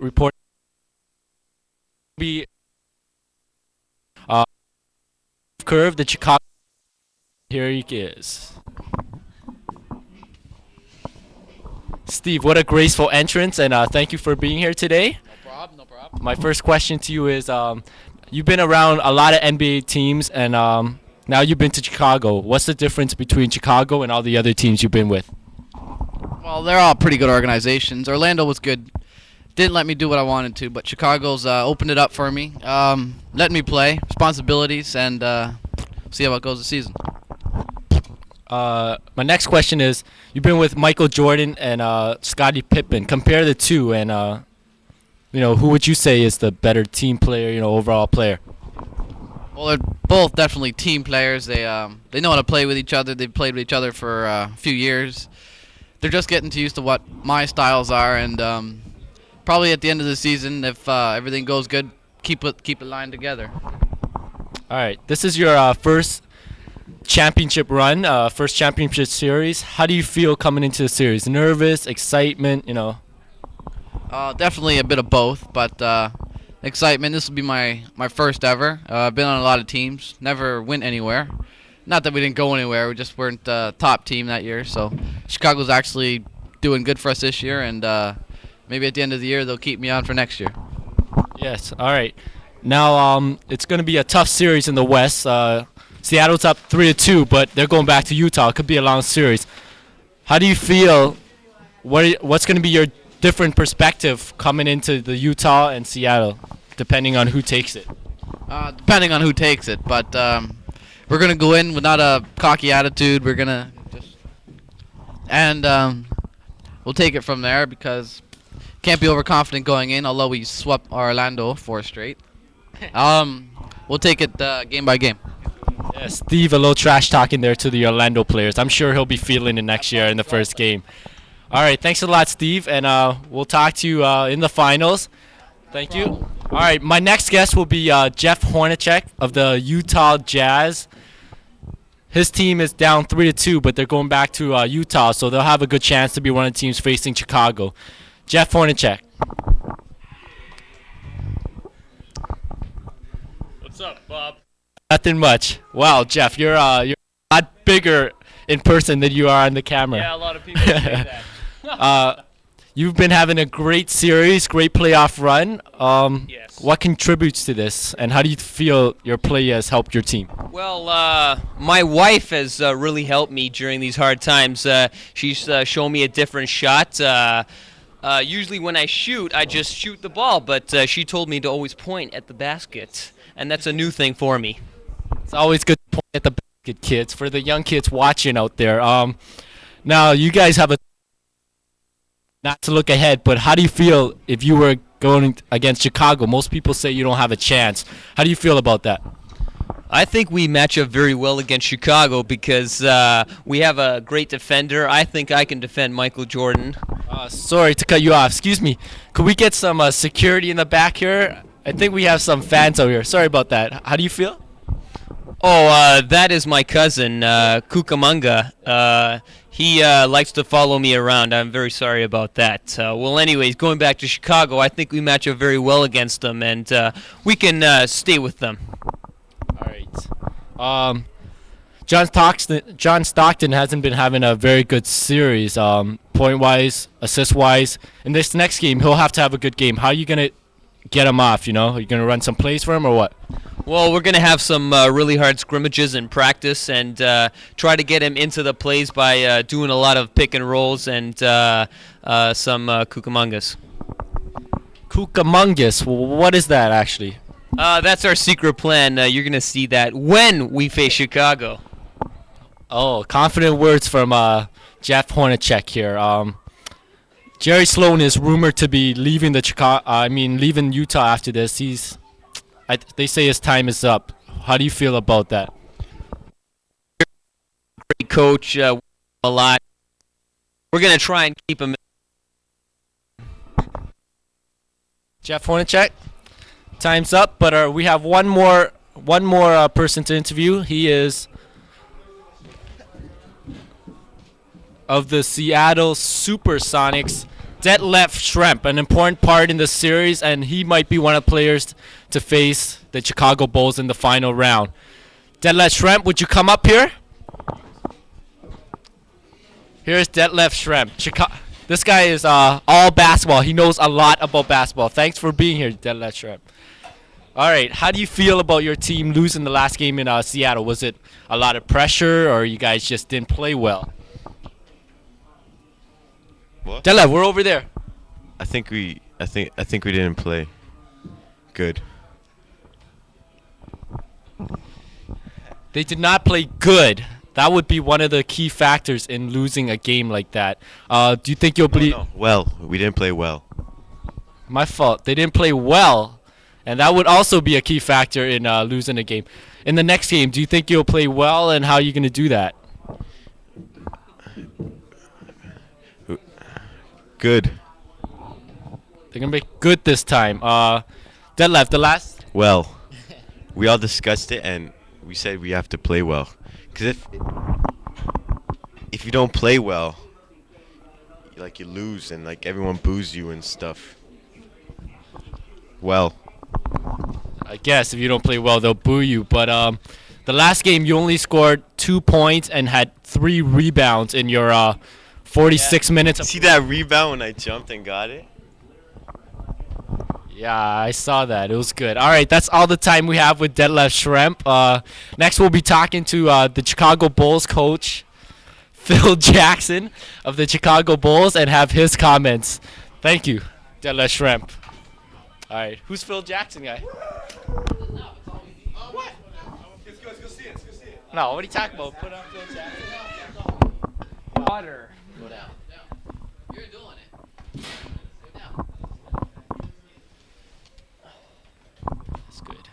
report be uh, curve the Chicago. Here he is. Steve, what a graceful entrance, and thank you for being here today. No problem, no problem. My first question to you is, you've been around a lot of NBA teams, and now you've been to Chicago. What's the difference between Chicago and all the other teams you've been with? Well, they're all pretty good organizations. Orlando was good. Didn't let me do what I wanted to, but Chicago's opened it up for me. Let me play, responsibilities, and see how it goes this season. My next question is, you've been with Michael Jordan and Scottie Pippen. Compare the two, and who would you say is the better team player, overall player? Well, they're both definitely team players. They know how to play with each other. They've played with each other for a few years. They're just getting used to what my styles are, and probably at the end of the season, if everything goes good, keep the line together. All right, this is your first championship run, first championship series. How do you feel coming into the series? Nervous, excitement, Definitely a bit of both, but excitement. This will be my first ever. I've been on a lot of teams, never went anywhere. Not that we didn't go anywhere, we just weren't top team that year. So Chicago's actually doing good for us this year, and maybe at the end of the year they'll keep me on for next year. Yes. All right. Now it's going to be a tough series in the West. Seattle's up 3-2, but they're going back to Utah. It could be a long series. How do you feel? What's going to be your different perspective coming into the Utah and Seattle, depending on who takes it? Depending on who takes it, but we're gonna go in with not a cocky attitude. We're gonna we'll take it from there because can't be overconfident going in. Although we swept Orlando 4 straight, we'll take it game by game. Yeah, Steve, a little trash talking there to the Orlando players. I'm sure he'll be feeling it next year in the first game. All right, thanks a lot, Steve, and we'll talk to you in the finals. Thank you. All right, my next guest will be Jeff Hornacek of the Utah Jazz. His team is down 3-2, but they're going back to Utah, so they'll have a good chance to be one of the teams facing Chicago. Jeff Hornacek. What's up, Bob? Nothing much. Wow, Jeff, you're a lot bigger in person than you are on the camera. Yeah, a lot of people say that. You've been having a great series, great playoff run. Yes. What contributes to this, and how do you feel your play has helped your team? Well, my wife has really helped me during these hard times. She's shown me a different shot. Usually when I shoot, I just shoot the ball, but she told me to always point at the basket, and that's a new thing for me. It's always good to point at the basket, kids, for the young kids watching out there. Now, you guys have not to look ahead, but how do you feel if you were going against Chicago? Most people say you don't have a chance. How do you feel about that? I think we match up very well against Chicago because we have a great defender. I think I can defend Michael Jordan. Sorry to cut you off. Excuse me. Could we get some security in the back here? I think we have some fans out here. Sorry about that. How do you feel? Oh, that is my cousin, Cucamonga. He likes to follow me around. I'm very sorry about that. Well, anyways, going back to Chicago, I think we match up very well against them, and we can stay with them. All right. John Stockton hasn't been having a very good series, point-wise, assist-wise. In this next game, he'll have to have a good game. How are you going to get him off, Are you going to run some plays for him or what? Well, we're going to have some really hard scrimmages in practice and try to get him into the plays by doing a lot of pick and rolls and some Cucamongas. Cucamongas, what is that actually? That's our secret plan. You're going to see that when we face Chicago. Oh, confident words from Jeff Hornacek here. Jerry Sloan is rumored to be leaving leaving Utah after this. They say his time is up. How do you feel about that? Great coach, a lot. We're going to try and keep him. Jeff Hornacek, time's up. But we have one more person to interview. He is of the Seattle Supersonics, Detlef Schrempf, an important part in the series, and he might be one of the players to face the Chicago Bulls in the final round. Detlef Schrempf, would you come up here? Here's Detlef Schrempf. This guy is all basketball. He knows a lot about basketball. Thanks for being here, Detlef Schrempf. All right, how do you feel about your team losing the last game in Seattle? Was it a lot of pressure, or you guys just didn't play well? What? Detlef, we're over there. I think we didn't play good. They did not play good. That would be one of the key factors in losing a game like that. Do you think you'll be... No. Well, we didn't play well. My fault. They didn't play well, and that would also be a key factor in losing a game. In the next game, do you think you'll play well, and how are you going to do that? Good. They're going to make good this time. Detlef, the last... Well, we all discussed it, and we said we have to play well. Because if you don't play well, you lose, and everyone boos you and stuff. Well, I guess if you don't play well, they'll boo you. But the last game, you only scored 2 points and had 3 rebounds in your 46 minutes. see that rebound when I jumped and got it? Yeah, I saw that. It was good. All right, that's all the time we have with Detlef Schrempf. Next, we'll be talking to the Chicago Bulls coach, Phil Jackson of the Chicago Bulls, and have his comments. Thank you, Detlef Schrempf. All right, who's Phil Jackson guy? What? Let's go see it. No, what are you talking about? Put on Phil Jackson. Water. Go down. You're doing it. Go down. That's good.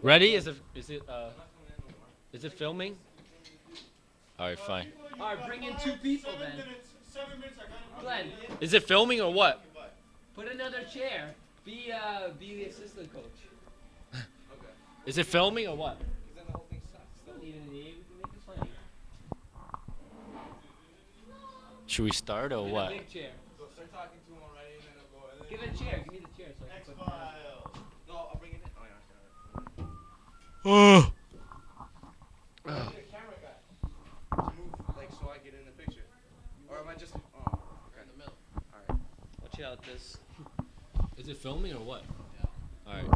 Ready? Is it filming? All right, fine. All right, bring in 2 people then. Glenn, Is it filming or what? put another chair. Be the assistant coach. Is it filming or what? Still need an we can make this funny. Should we start or Get a what? big chair. Start talking to him already, and then I'll go. Give a chair. Give me the chair so I can put No, I'll bring it in. Oh. I need a camera guy to move, so I get in the picture. Or am I just? Oh, okay. In the middle. All right. Watch out, this. Is it filming or what? All right.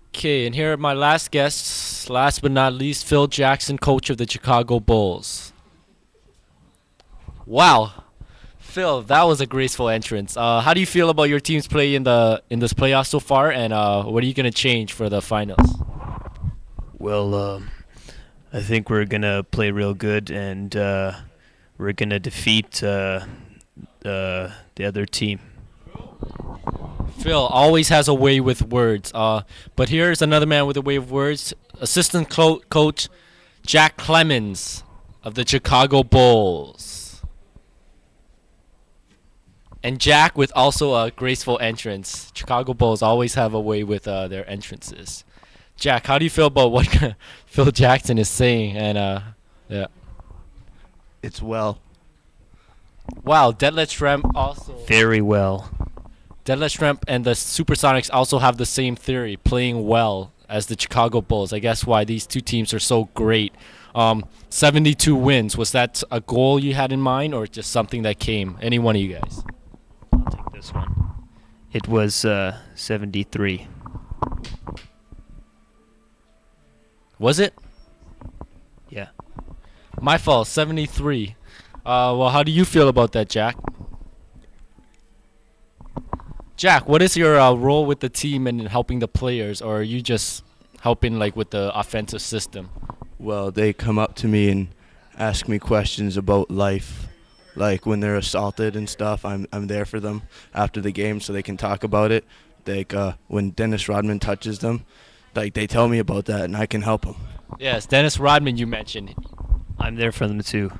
Okay, and here are my last guests. Last but not least, Phil Jackson, coach of the Chicago Bulls. Wow, Phil, that was a graceful entrance. How do you feel about your team's play in this playoff so far, and what are you gonna change for the finals? Well, I think we're gonna play real good, and we're gonna defeat the other team. Phil always has a way with words. But here's another man with a way of words. Assistant coach Jack Clemens of the Chicago Bulls. And Jack with also a graceful entrance. Chicago Bulls always have a way with their entrances. Jack, how do you feel about what Phil Jackson is saying? And yeah. It's well. Wow, Detlef Schrempf also. Very well. Detlef Schrempf and the Supersonics also have the same theory, playing well as the Chicago Bulls. I guess why these two teams are so great. 72 wins. Was that a goal you had in mind, or just something that came? Any one of you guys? I'll take this one. It was 73. Was it? Yeah. My fault, 73. Well, how do you feel about that, Jack? Jack, what is your role with the team and in helping the players, or are you just helping with the offensive system? Well, they come up to me and ask me questions about life, like when they're assaulted and stuff. I'm there for them after the game so they can talk about it. When Dennis Rodman touches them, they tell me about that and I can help them. Yes, Dennis Rodman you mentioned. I'm there for them too.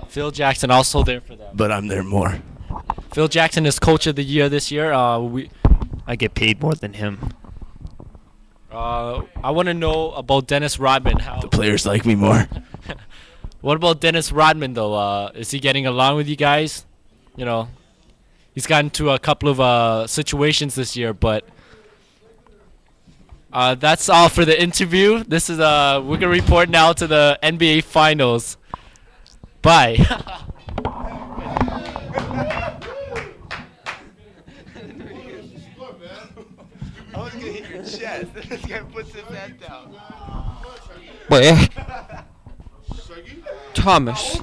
Phil Jackson also there for them. But I'm there more. Phil Jackson is Coach of the Year this year. I get paid more than him. I want to know about Dennis Rodman. The players like me more. What about Dennis Rodman though? Is he getting along with you guys? you know, he's gotten into a couple of situations this year, but that's all for the interview. This is we're gonna report now to the NBA Finals. Bye. I was gonna hit your chest. This guy puts his head down. Wait. Thomas.